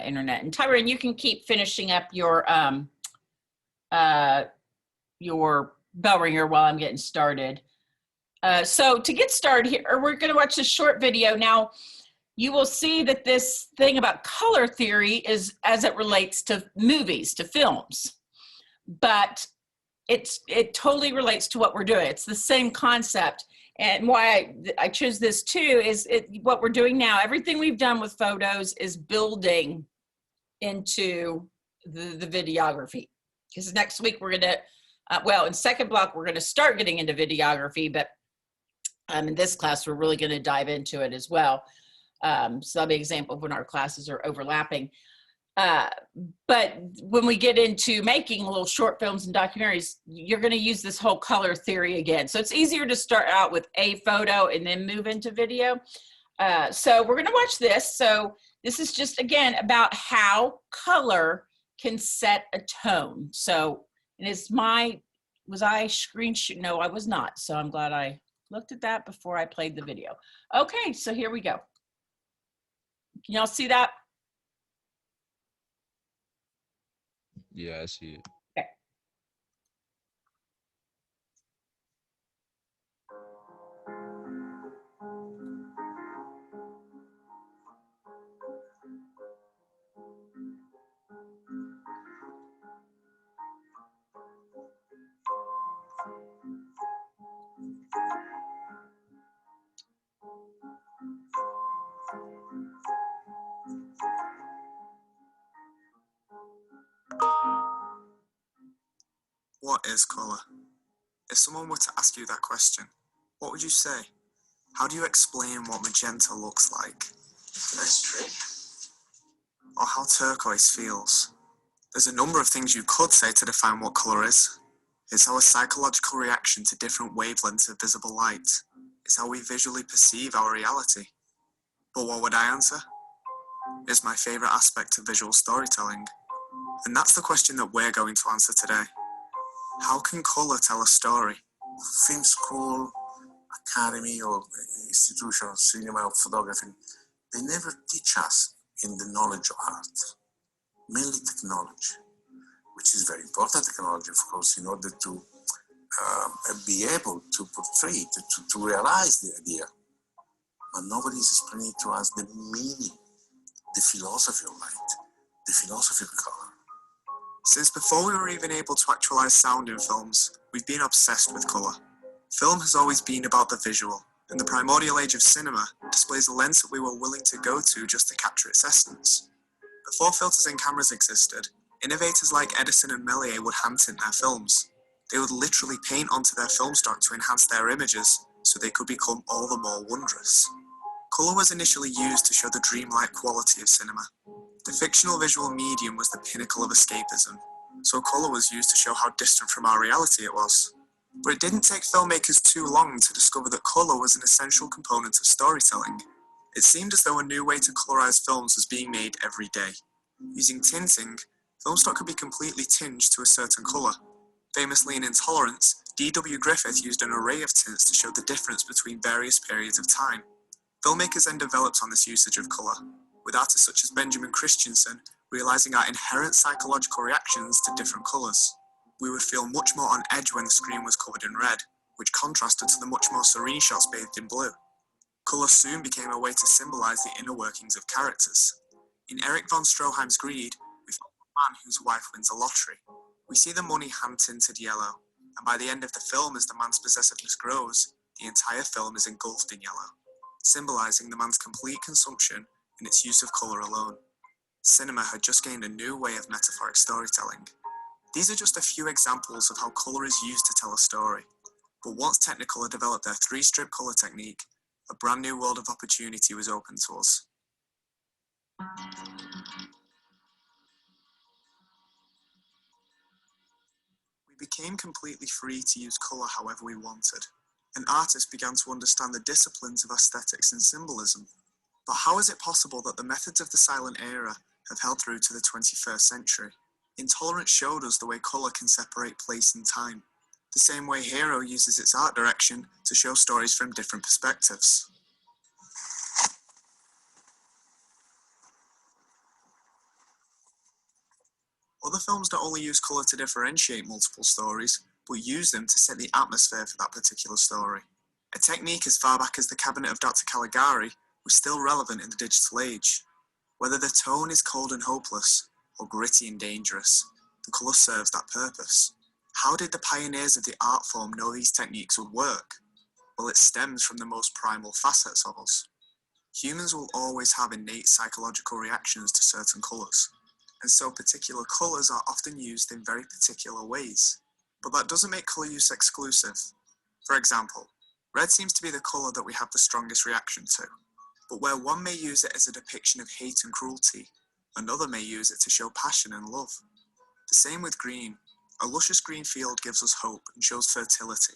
internet. And Tyrone, you can keep finishing up your bell ringer while I'm getting started. So to get started here, we're going to watch this short video. Now, you will see that this thing about color theory is as it relates to movies, to films, but it totally relates to what we're doing. It's the same concept. And why I chose this too is what we're doing now. Everything we've done with photos is building into the videography. Because next week we're going to, well, in second block, we're going to start getting into videography, but in this class, we're really going to dive into it as well. So that'll be an example of when our classes are overlapping. But when we get into making little short films and documentaries, you're going to use this whole color theory again. So it's easier to start out with a photo and then move into video. So we're going to watch this. So this is just, again, about how color can set a tone. So, and it's was I screenshot? No, I was not. So I'm glad I looked at that before I played the video. Okay, so here we go. Can y'all see that? Yeah, I see it. Okay. What is colour? If someone were to ask you that question, what would you say? How do you explain what magenta looks like? Nice trick. Or how turquoise feels? There's a number of things you could say to define what colour is. It's our psychological reaction to different wavelengths of visible light. It's how we visually perceive our reality. But what would I answer? It's my favourite aspect of visual storytelling. And that's the question that we're going to answer today. How can colour tell a story? Film school, academy, or institution of cinema or photography, they never teach us in the knowledge of art, mainly technology, which is very important technology, of course, in order to be able to portray, to realize the idea. But nobody is explaining to us the meaning, the philosophy of light, the philosophy of color. Since before we were even able to actualize sound in films, we've been obsessed with colour. Film has always been about the visual, and the primordial age of cinema displays a lens that we were willing to go to just to capture its essence. Before filters and cameras existed, innovators like Edison and Méliès would hand-tint their films. They would literally paint onto their film stock to enhance their images, so they could become all the more wondrous. Colour was initially used to show the dreamlike quality of cinema. The fictional visual medium was the pinnacle of escapism, so colour was used to show how distant from our reality it was. But it didn't take filmmakers too long to discover that colour was an essential component of storytelling. It seemed as though a new way to colorise films was being made every day. Using tinting, film stock could be completely tinged to a certain colour. Famously in Intolerance, D.W. Griffith used an array of tints to show the difference between various periods of time. Filmmakers then developed on this usage of colour, with artists such as Benjamin Christensen realising our inherent psychological reactions to different colours. We would feel much more on edge when the screen was covered in red, which contrasted to the much more serene shots bathed in blue. Colour soon became a way to symbolise the inner workings of characters. In Erich von Stroheim's Greed, we follow a man whose wife wins a lottery. We see the money hand-tinted yellow, and by the end of the film, as the man's possessiveness grows, the entire film is engulfed in yellow, symbolising the man's complete consumption in its use of colour alone. Cinema had just gained a new way of metaphoric storytelling. These are just a few examples of how colour is used to tell a story. But once Technicolor developed their 3-strip colour technique, a brand new world of opportunity was open to us. We became completely free to use colour however we wanted, and artists began to understand the disciplines of aesthetics and symbolism. But how is it possible that the methods of the silent era have held through to the 21st century? Intolerance showed us the way colour can separate place and time, the same way Hero uses its art direction to show stories from different perspectives. Other films not only use colour to differentiate multiple stories, but use them to set the atmosphere for that particular story. A technique as far back as the Cabinet of Dr. Caligari was still relevant in the digital age. Whether the tone is cold and hopeless, or gritty and dangerous, the colour serves that purpose. How did the pioneers of the art form know these techniques would work? Well, it stems from the most primal facets of us. Humans will always have innate psychological reactions to certain colours, and so particular colours are often used in very particular ways. But that doesn't make colour use exclusive. For example, red seems to be the colour that we have the strongest reaction to, but where one may use it as a depiction of hate and cruelty, another may use it to show passion and love. The same with green. A luscious green field gives us hope and shows fertility,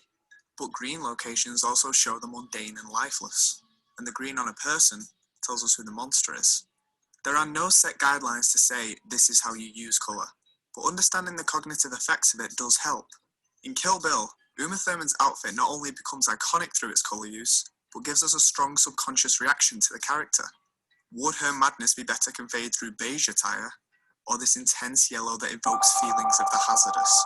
but green locations also show the mundane and lifeless, and the green on a person tells us who the monster is. There are no set guidelines to say this is how you use colour, but understanding the cognitive effects of it does help. In Kill Bill, Uma Thurman's outfit not only becomes iconic through its colour use, but gives us a strong subconscious reaction to the character. Would her madness be better conveyed through beige attire, or this intense yellow that evokes feelings of the hazardous?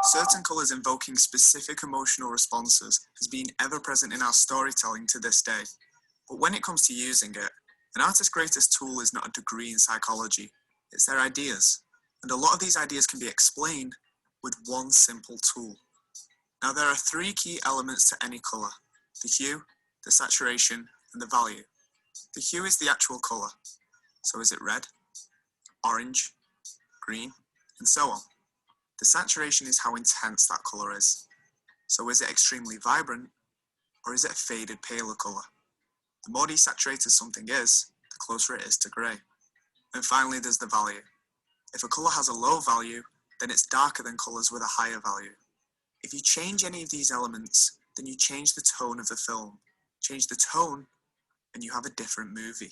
Certain colours invoking specific emotional responses has been ever present in our storytelling to this day. But when it comes to using it, an artist's greatest tool is not a degree in psychology, it's their ideas. And a lot of these ideas can be explained with one simple tool. Now there are three key elements to any colour: the hue, the saturation, and the value. The hue is the actual colour. So is it red, orange, green, and so on. The saturation is how intense that colour is. So is it extremely vibrant, or is it a faded, paler colour? The more desaturated something is, the closer it is to grey. And finally, there's the value. If a colour has a low value, then it's darker than colours with a higher value. If you change any of these elements, then you change the tone of the film. Change the tone, and you have a different movie.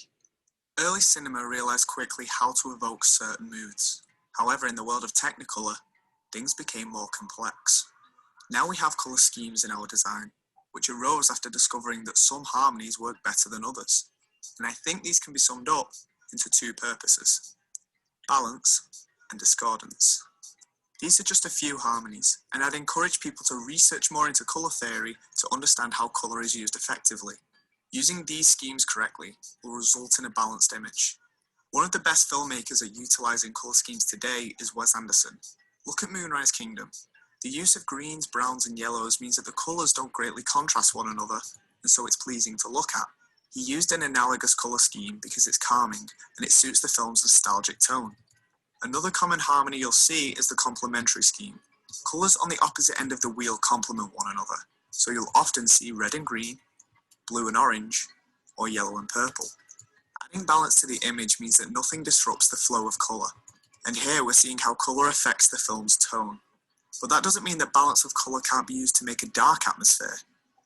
Early cinema realised quickly how to evoke certain moods. However, in the world of Technicolor, things became more complex. Now we have colour schemes in our design, which arose after discovering that some harmonies work better than others. And I think these can be summed up into two purposes: balance and discordance. These are just a few harmonies, and I'd encourage people to research more into colour theory to understand how colour is used effectively. Using these schemes correctly will result in a balanced image. One of the best filmmakers at utilising colour schemes today is Wes Anderson. Look at Moonrise Kingdom. The use of greens, browns and yellows means that the colours don't greatly contrast one another, and so it's pleasing to look at. He used an analogous colour scheme because it's calming and it suits the film's nostalgic tone. Another common harmony you'll see is the complementary scheme. Colours on the opposite end of the wheel complement one another, so you'll often see red and green, blue and orange, or yellow and purple. Adding balance to the image means that nothing disrupts the flow of colour, and here we're seeing how colour affects the film's tone. But that doesn't mean that balance of colour can't be used to make a dark atmosphere.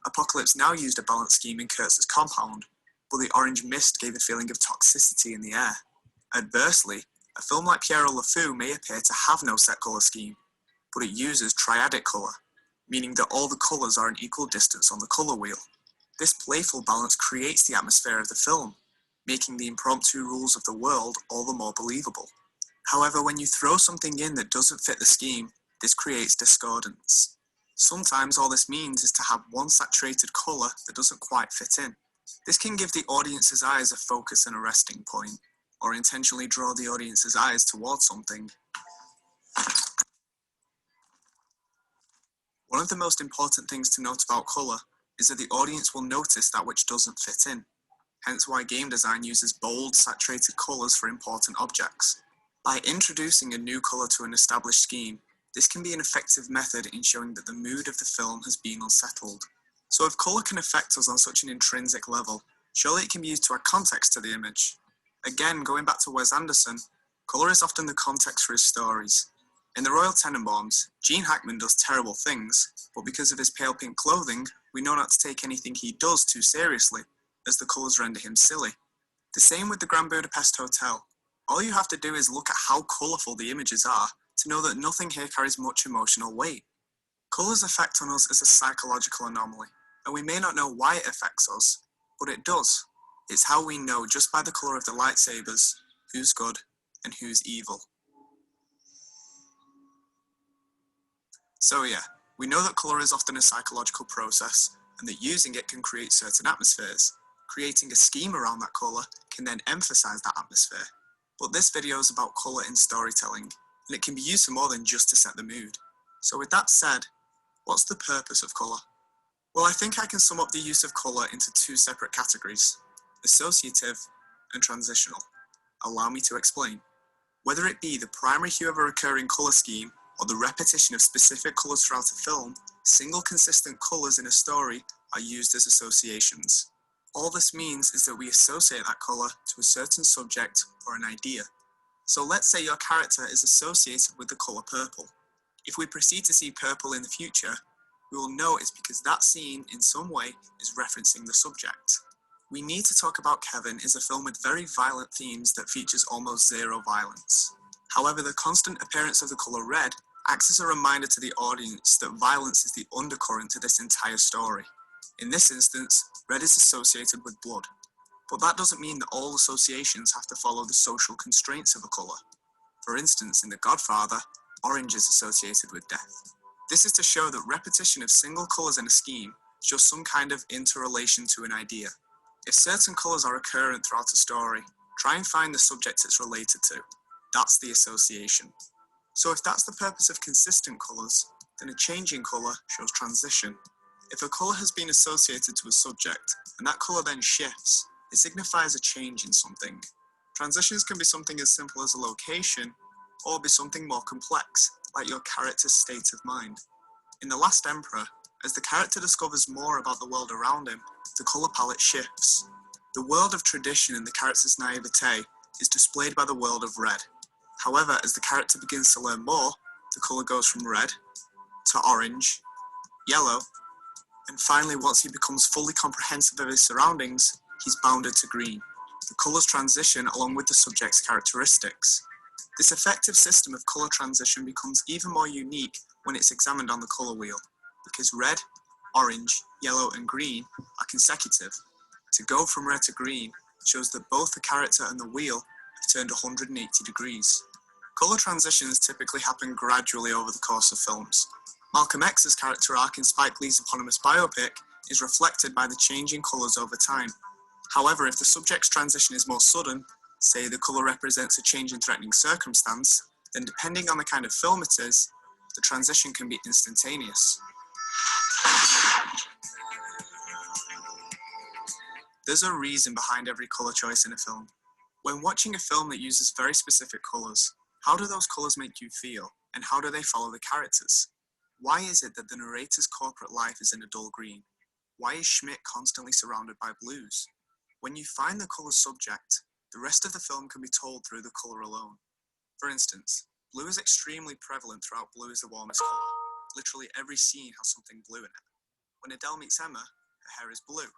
Apocalypse Now used a balance scheme in Kurtz's Compound, but the orange mist gave a feeling of toxicity in the air. Adversely, a film like Pierrot Le Fou may appear to have no set colour scheme, but it uses triadic colour, meaning that all the colours are an equal distance on the colour wheel. This playful balance creates the atmosphere of the film, making the impromptu rules of the world all the more believable. However, when you throw something in that doesn't fit the scheme, this creates discordance. Sometimes all this means is to have one saturated colour that doesn't quite fit in. This can give the audience's eyes a focus and a resting point, or intentionally draw the audience's eyes towards something. One of the most important things to note about colour is that the audience will notice that which doesn't fit in, hence why game design uses bold, saturated colours for important objects. By introducing a new colour to an established scheme, this can be an effective method in showing that the mood of the film has been unsettled. So if colour can affect us on such an intrinsic level, surely it can be used to add context to the image. Again, going back to Wes Anderson, colour is often the context for his stories. In The Royal Tenenbaums, Gene Hackman does terrible things, but because of his pale pink clothing, we know not to take anything he does too seriously, as the colours render him silly. The same with the Grand Budapest Hotel. All you have to do is look at how colourful the images are to know that nothing here carries much emotional weight. Colour's effect on us is a psychological anomaly, and we may not know why it affects us, but it does. It's how we know just by the colour of the lightsabers who's good and who's evil. So yeah, we know that colour is often a psychological process and that using it can create certain atmospheres. Creating a scheme around that colour can then emphasise that atmosphere. But this video is about colour in storytelling, and it can be used for more than just to set the mood. So with that said, what's the purpose of colour? Well, I think I can sum up the use of colour into two separate categories: associative and transitional. Allow me to explain. Whether it be the primary hue of a recurring colour scheme or the repetition of specific colours throughout a film, single consistent colours in a story are used as associations. All this means is that we associate that colour to a certain subject or an idea. So let's say your character is associated with the colour purple. If we proceed to see purple in the future, we will know it's because that scene in some way is referencing the subject. We Need to Talk About Kevin is a film with very violent themes that features almost zero violence. However, the constant appearance of the colour red acts as a reminder to the audience that violence is the undercurrent to this entire story. In this instance, red is associated with blood. But that doesn't mean that all associations have to follow the social constraints of a colour. For instance, in The Godfather, orange is associated with death. This is to show that repetition of single colours in a scheme shows some kind of interrelation to an idea. If certain colours are recurrent throughout a story, try and find the subject it's related to. That's the association. So if that's the purpose of consistent colours, then a change in colour shows transition. If a colour has been associated to a subject, and that colour then shifts, it signifies a change in something. Transitions can be something as simple as a location, or be something more complex, like your character's state of mind. In The Last Emperor, as the character discovers more about the world around him, the colour palette shifts. The world of tradition and the character's naivete is displayed by the world of red. However, as the character begins to learn more, the colour goes from red to orange, yellow, and finally, once he becomes fully comprehensive of his surroundings, he's bounded to green. The colours transition along with the subject's characteristics. This effective system of colour transition becomes even more unique when it's examined on the colour wheel, because red, orange, yellow, and green are consecutive. To go from red to green shows that both the character and the wheel have turned 180 degrees. Colour transitions typically happen gradually over the course of films. Malcolm X's character arc in Spike Lee's eponymous biopic is reflected by the change in colours over time. However, if the subject's transition is more sudden, say the colour represents a change in threatening circumstance, then depending on the kind of film it is, the transition can be instantaneous. There's a reason behind every colour choice in a film. When watching a film that uses very specific colours, how do those colours make you feel, and how do they follow the characters? Why is it that the narrator's corporate life is in a dull green? Why is Schmidt constantly surrounded by blues? When you find the colour subject, the rest of the film can be told through the colour alone. For instance, blue is extremely prevalent throughout Blue is the Warmest Colour. Literally every scene has something blue in it. When Adele meets Emma, her hair is blue.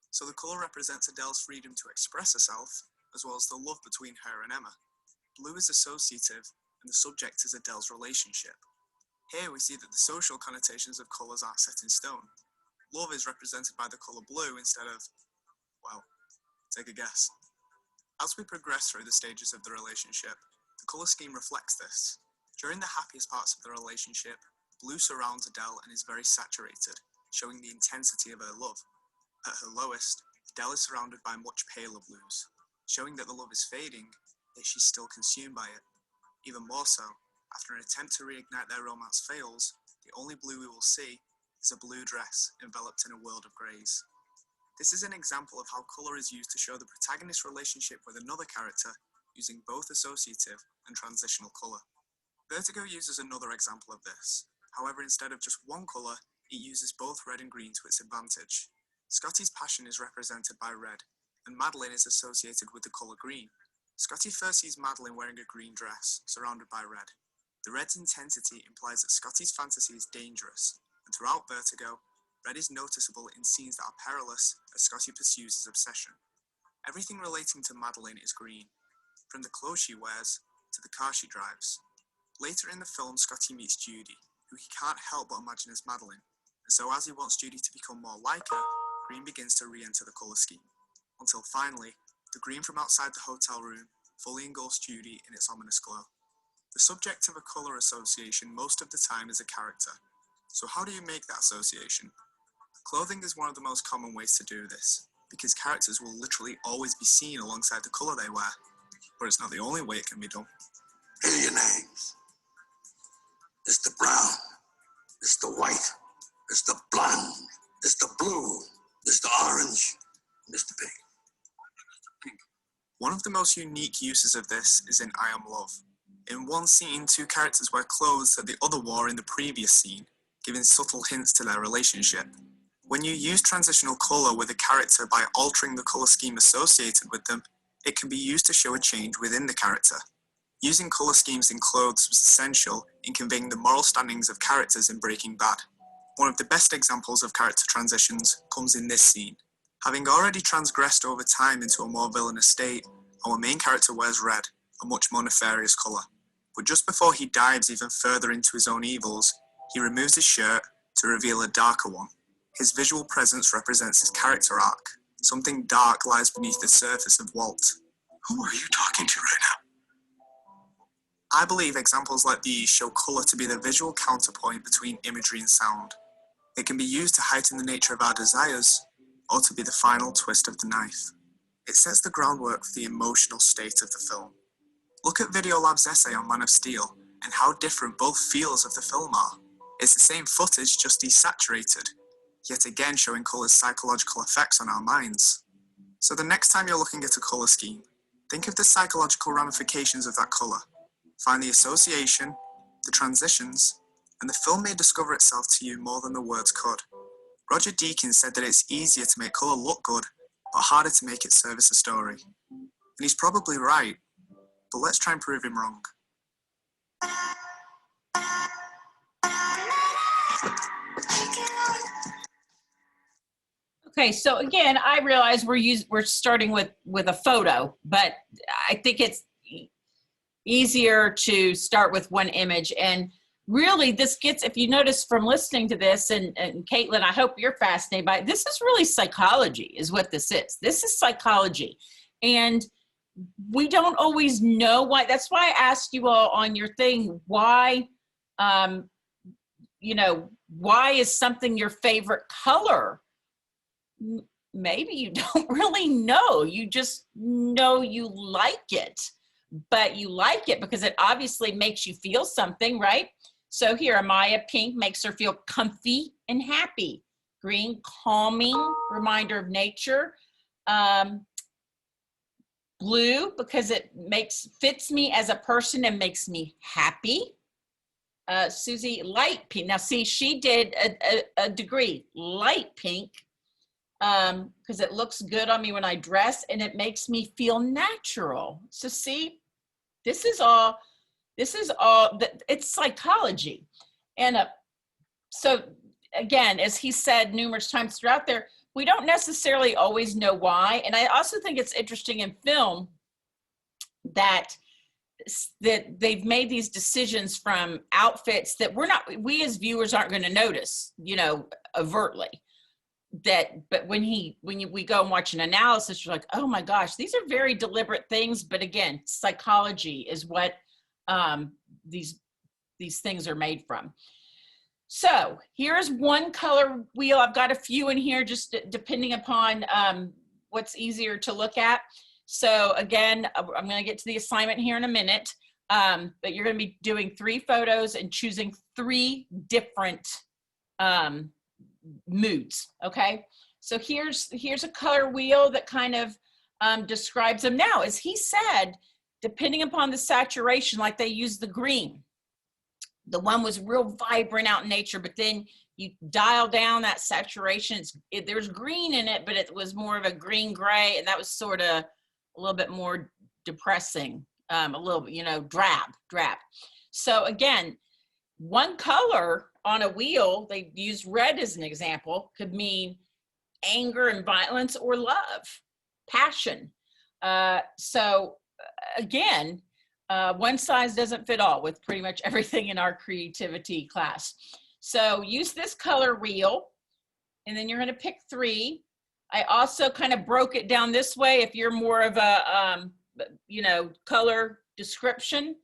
So the colour represents Adele's freedom to express herself, as well as the love between her and Emma. Blue is associative, and the subject is Adele's relationship. Here we see that the social connotations of colours aren't set in stone. Love is represented by the colour blue instead of, well, take a guess. As we progress through the stages of the relationship, the colour scheme reflects this. During the happiest parts of the relationship, blue surrounds Adele and is very saturated, showing the intensity of her love. At her lowest, Adele is surrounded by much paler blues, showing that the love is fading, yet she's still consumed by it. Even more so, after an attempt to reignite their romance fails, the only blue we will see is a blue dress enveloped in a world of greys. This is an example of how colour is used to show the protagonist's relationship with another character using both associative and transitional colour. Vertigo uses another example of this. However, instead of just one colour, it uses both red and green to its advantage. Scotty's passion is represented by red, and Madeline is associated with the colour green. Scotty first sees Madeline wearing a green dress, surrounded by red. The red's intensity implies that Scotty's fantasy is dangerous, and throughout Vertigo, red is noticeable in scenes that are perilous as Scotty pursues his obsession. Everything relating to Madeline is green, from the clothes she wears to the car she drives. Later in the film, Scotty meets Judy, who he can't help but imagine as Madeline, and so as he wants Judy to become more like her, green begins to re-enter the colour scheme, until finally, the green from outside the hotel room fully engulfs Judy in its ominous glow. The subject of a colour association most of the time is a character. So how do you make that association? Clothing is one of the most common ways to do this, because characters will literally always be seen alongside the colour they wear. But it's not the only way it can be done. Here are your names. It's the brown, it's the white, it's the blonde, it's the blue, it's the orange, and it's the pink. One of the most unique uses of this is in I Am Love. In one scene, two characters wear clothes that the other wore in the previous scene, giving subtle hints to their relationship. When you use transitional colour with a character by altering the colour scheme associated with them, it can be used to show a change within the character. Using colour schemes in clothes was essential in conveying the moral standings of characters in Breaking Bad. One of the best examples of character transitions comes in this scene. Having already transgressed over time into a more villainous state, our main character wears red, a much more nefarious colour. But just before he dives even further into his own evils, he removes his shirt to reveal a darker one. His visual presence represents his character arc. Something dark lies beneath the surface of Walt. Who are you talking to right now? I believe examples like these show colour to be the visual counterpoint between imagery and sound. It can be used to heighten the nature of our desires, or to be the final twist of the knife. It sets the groundwork for the emotional state of the film. Look at Videolab's essay on Man of Steel, and how different both feels of the film are. It's the same footage, just desaturated, yet again showing colour's psychological effects on our minds. So the next time you're looking at a colour scheme, think of the psychological ramifications of that colour. Find the association, the transitions, and the film may discover itself to you more than the words could. Roger Deakins said that it's easier to make colour look good, but harder to make it service a story. And he's probably right, but let's try and prove him wrong. Okay, so again, I realize we're starting with a photo, but I think it's easier to start with one image. And really, this gets, if you notice from listening to this, and Caitlin, I hope you're fascinated by it, this is really psychology, is what this is. This is psychology. And we don't always know why. That's why I asked you all on your thing, why, why is something your favorite color? Maybe you don't really know. You just know you like it, but you like it because it obviously makes you feel something, right? So here, Amaya, pink makes her feel comfy and happy. Green, calming, reminder of nature. Blue, because it fits me as a person and makes me happy. Susie, light pink. Now see, she did a degree, light pink, because it looks good on me when I dress and it makes me feel natural. So see, this is all, it's psychology. And so again, as he said numerous times throughout there, we don't necessarily always know why. And I also think it's interesting in film that they've made these decisions from outfits that we as viewers aren't going to notice, overtly. But when we go and watch an analysis, you're like, oh my gosh, these are very deliberate things. But again, psychology is what these things are made from. So here's one color wheel. I've got a few in here, just depending upon what's easier to look at. So again, I'm going to get to the assignment here in a minute, but you're going to be doing 3 photos and choosing 3 different moods. Okay. So here's a color wheel that kind of describes them. Now, as he said, depending upon the saturation, like they use the green. The one was real vibrant out in nature, but then you dial down that saturation. There's green in it, but it was more of a green gray, and that was sort of a little bit more depressing, a little bit, drab. So again, one color on a wheel, they use red as an example, could mean anger and violence or love, passion. So again, one size doesn't fit all with pretty much everything in our creativity class. So use this color wheel, and then you're going to pick 3. I also kind of broke it down this way. If you're more of a, color description,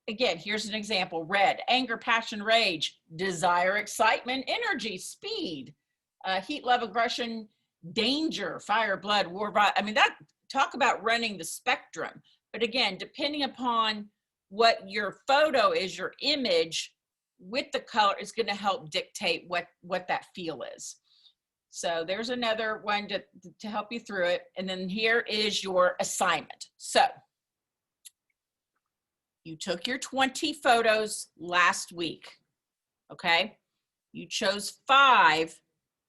again, here's an example: red, anger, passion, rage; desire, excitement, energy, speed; heat, love, aggression, danger, fire, blood, war, I mean, that, talk about running the spectrum. But again, depending upon what your photo is, your image with the color is going to help dictate what that feel is. So there's another one to help you through it. And then here is your assignment. So you took your 20 photos last week, okay? You chose 5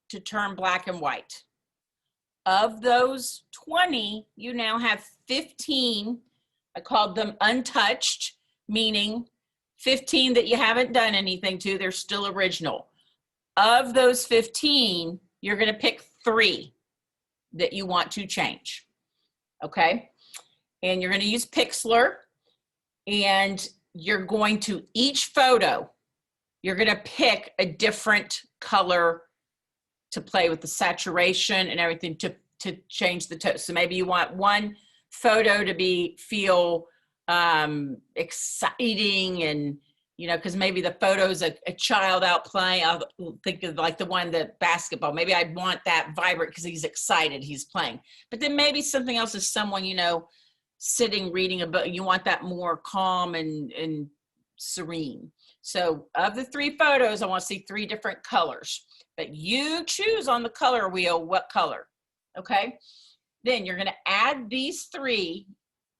to turn black and white. Of those 20, you now have 15, I called them untouched, meaning 15 that you haven't done anything to, they're still original. Of those 15, you're gonna pick 3 that you want to change, okay? And you're gonna use Pixlr, and you're going to, each photo, you're gonna pick a different color to play with the saturation and everything to change the tone. So maybe you want one photo to feel exciting, and you know, because maybe the photo's a child out playing. I'll think of like the one, the basketball. Maybe I'd want that vibrant because he's excited, he's playing. But then maybe something else is someone, you know, sitting reading a book. You want that more calm and serene. So of the 3 photos, I want to see 3 different colors. But you choose on the color wheel what color, okay? Then you're gonna add these 3.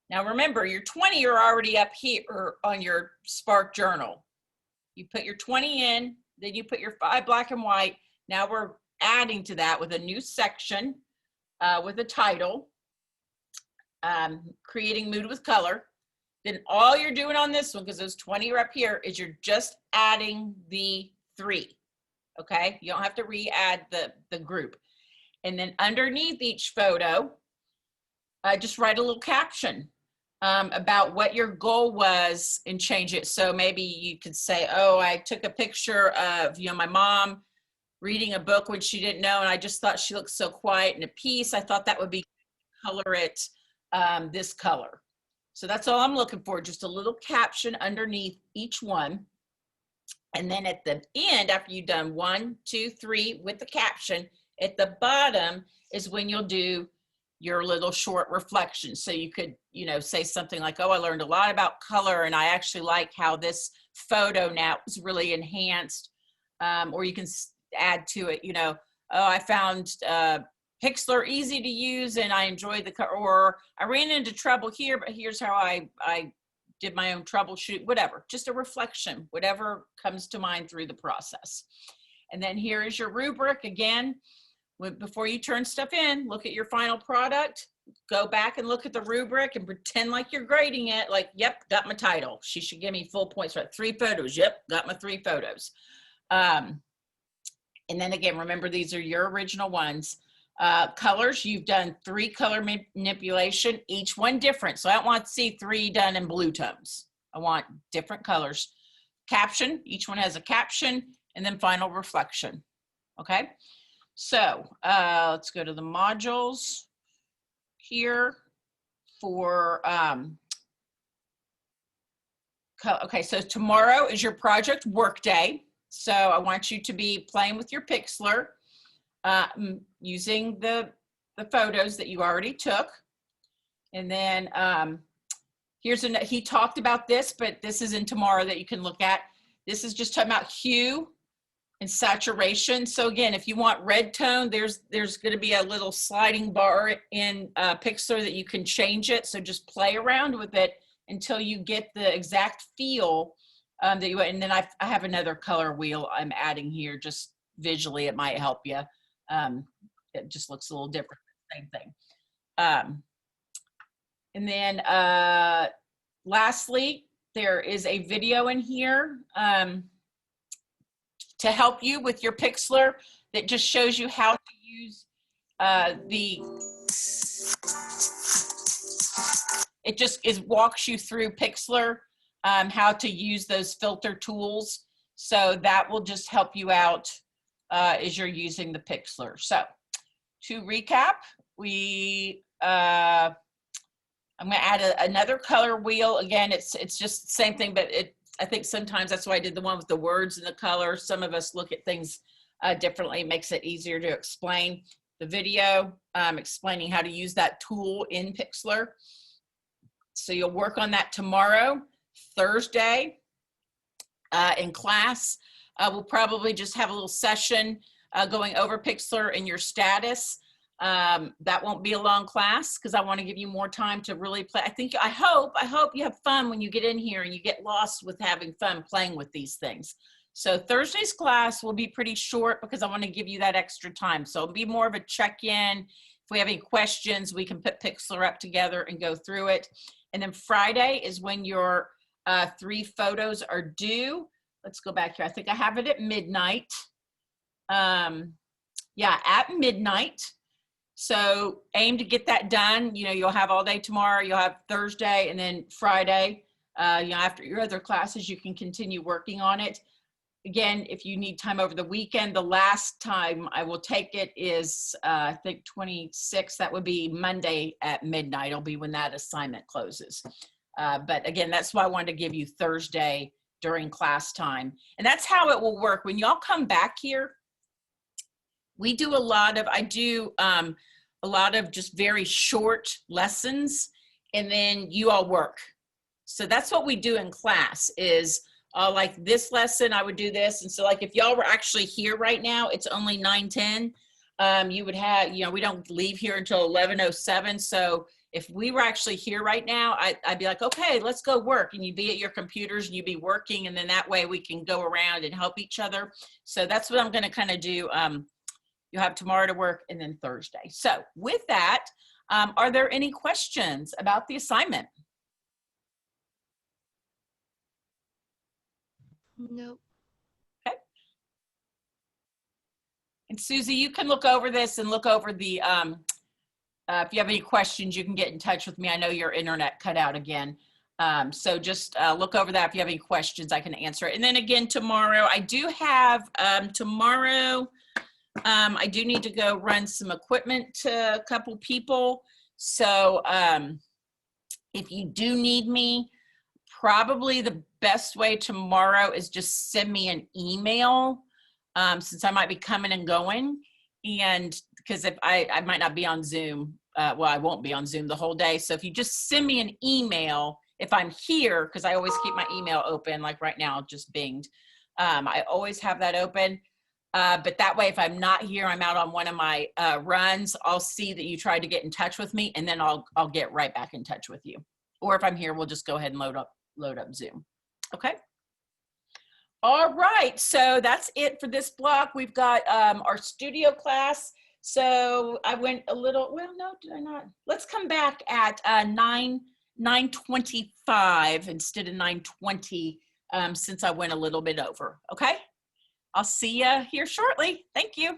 Now remember, your 20 are already up here on your Spark journal. You put your 20 in, then you put your 5 black and white. Now we're adding to that with a new section with a title, creating mood with color. Then all you're doing on this one, because those 20 are up here, is you're just adding the 3. Okay, you don't have to re-add the group. And then underneath each photo, just write a little caption about what your goal was and change it. So maybe you could say, oh, I took a picture of, you know, my mom reading a book when she didn't know, and I just thought she looked so quiet and at peace. I thought that would be color it this color. So that's all I'm looking for, just a little caption underneath each one. And then at the end, after you've done 1, 2, 3 with the caption, at the bottom is when you'll do your little short reflection. So you could, you know, say something like, oh, I learned a lot about color, and I actually like how this photo now is really enhanced. Or you can add to it, you know, oh, I found Pixlr easy to use and I enjoyed the color, or I ran into trouble here, but here's how I did my own troubleshoot, whatever, just a reflection, whatever comes to mind through the process. And then here is your rubric. Again, before you turn stuff in, look at your final product, go back and look at the rubric and pretend like you're grading it, like, yep, got my title. She should give me full points, right? 3 photos, yep, got my 3 photos. And then again, remember, these are your original ones. Colors, you've done 3 color manipulation, each one different. So I don't want to see 3 done in blue tones. I want different colors. Caption, each one has a caption, and then final reflection. Okay, so let's go to the modules here for, okay, so tomorrow is your project work day. So I want you to be playing with your Pixlr, using the photos that you already took. And then here's he talked about this, but this is in tomorrow that you can look at. This is just talking about hue and saturation. So again, if you want red tone, there's going to be a little sliding bar in Pixlr that you can change it. So just play around with it until you get the exact feel that you want. And then I have another color wheel I'm adding here, just visually it might help you. It just looks a little different, same thing. And then lastly, there is a video in here to help you with your Pixlr that just shows you how to use it just walks you through Pixlr, how to use those filter tools. So that will just help you out as you're using the Pixlr. So to recap, we I'm going to add another color wheel. Again, it's just the same thing, but I think sometimes that's why I did the one with the words and the color. Some of us look at things differently. It makes it easier to explain. The video explaining how to use that tool in Pixlr. So you'll work on that tomorrow, Thursday, in class. We'll probably just have a little session going over Pixlr and your status. That won't be a long class because I want to give you more time to really play. I hope you have fun when you get in here and you get lost with having fun playing with these things. So Thursday's class will be pretty short because I want to give you that extra time. So it'll be more of a check-in. If we have any questions, we can put Pixlr up together and go through it. And then Friday is when your 3 photos are due. Let's go back here. I think I have it at midnight. Yeah, at midnight. So aim to get that done. You know, you'll have all day tomorrow, you'll have Thursday, and then Friday. You know, after your other classes, you can continue working on it. Again, if you need time over the weekend, the last time I will take it is, I think 26, that would be Monday at midnight. It'll be when that assignment closes. But again, that's why I wanted to give you Thursday during class time. And that's how it will work. When y'all come back here, we do I do a lot of just very short lessons, and then you all work. So that's what we do in class is, like this lesson, I would do this. And so like if y'all were actually here right now, it's only 9:10. You would have, you know, we don't leave here until 11:07. So if we were actually here right now, I'd be like, okay, let's go work. And you'd be at your computers and you'd be working. And then that way we can go around and help each other. So that's what I'm going to kind of do. You'll have tomorrow to work and then Thursday. So with that, are there any questions about the assignment? Nope. Okay. And Susie, you can look over this and look over the, if you have any questions, you can get in touch with me. I know your internet cut out again. So just look over that. If you have any questions, I can answer it. And then again, tomorrow, I do have, tomorrow, I do need to go run some equipment to a couple people. So if you do need me, probably the best way tomorrow is just send me an email since I might be coming and going. And because if I might not be on Zoom, well, I won't be on Zoom the whole day. So if you just send me an email, if I'm here, because I always keep my email open, like right now, just binged. I always have that open. But that way, if I'm not here, I'm out on one of my runs, I'll see that you tried to get in touch with me, and then I'll get right back in touch with you. Or if I'm here, we'll just go ahead and load up Zoom. Okay. All right. So that's it for this block. We've got our studio class. So I went a little, well, no, did I not? Let's come back at 9:25 instead of 9:20 since I went a little bit over. Okay. I'll see you here shortly. Thank you.